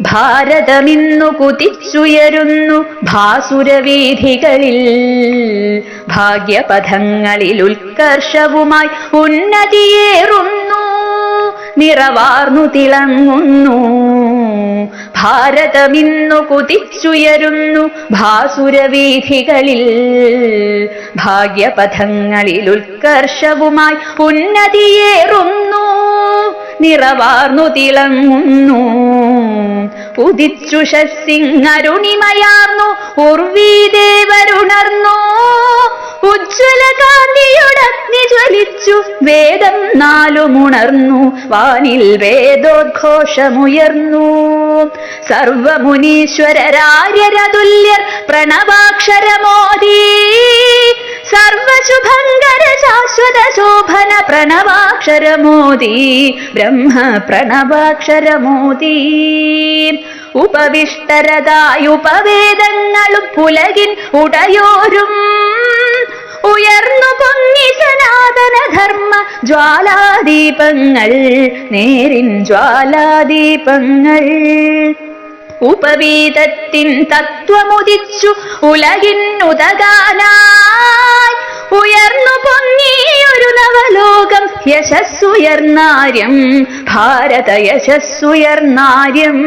ഭാരതമിന്നു കുതിച്ചുയരുന്നു ഭാസുരവീഥികളിൽ. ഭാഗ്യപഥങ്ങളിൽ ഉത്കർഷവുമായി ഉന്നതിയേറുന്നു, നിറവാർന്നു തിളങ്ങുന്നു. ഭാരതമിന്നു കുതിച്ചുയരുന്നു ഭാസുരവീഥികളിൽ. ഭാഗ്യപഥങ്ങളിൽ ഉത്കർഷവുമായി ഉന്നതിയേറുന്നു, നിറവാർന്നു തിളങ്ങുന്നു. ഉദിച്ചുഷസിംഗരുണിമയാർന്നു ഉർവീദേവരുണർന്നു. ഉജ്ജ്വലകാന്തിയുടഗ്നി ജ്വലിച്ചു വേദം നാലുമുണർന്നു. വാനിൽ വേദോദ്ഘോഷമുയർന്നു. സർവമുനീശ്വരരാര്യരതുല്യർ പ്രണവാക്ഷരമോദി. സർവശുഭങ്കര ശാശ്വത ശോഭന പ്രണവാക്ഷരമോദി. ബ്രഹ്മ പ്രണവാക്ഷരമോദി. ഉപവിഷ്ടരതായുപവേദങ്ങളും പുലകിൻ ഉടയോരും ഉയർന്നു പൊങ്ങി സനാതന ധർമ്മ ജ്വാലാദീപങ്ങൾ, നേരിൻ ജ്വാലാദീപങ്ങൾ. ഉപവീതത്തിൻ തത്വമുദിച്ചു ഉലകിന്നുതകാനായി ഉയർന്നു പൊങ്ങിയൊരു നവലോകം യശസ്സുയർന്നാര്യം, ഭാരത യശസ്സുയർന്നാര്യം.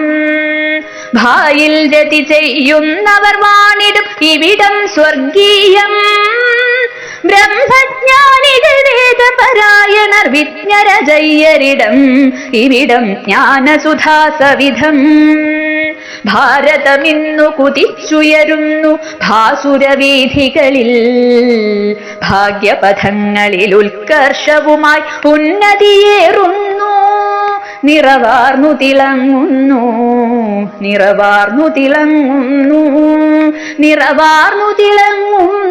ഭായിൽ രതി ചെയ്യുന്നവർ വാണിടും ഇവിടം സ്വർഗീയം. ബ്രഹ്മജ്ഞാനികൾ വേദപരായണർ വിജ്ഞരജയ്യരിടം, ഇവിടം ജ്ഞാനസുധാസവിധം. ഭാരതമിന്നു കുതിച്ചുയരുന്നു ഭാസുരവീഥികളിൽ. ഭാഗ്യപഥങ്ങളിൽ ഉത്കർഷവുമായി ഉന്നതിയേറുന്നു, നിറവാർന്നു തിളങ്ങുന്നു. നിറവാർന്നു തിളങ്ങുന്നു, നിറവാർന്നു തിളങ്ങുന്നു.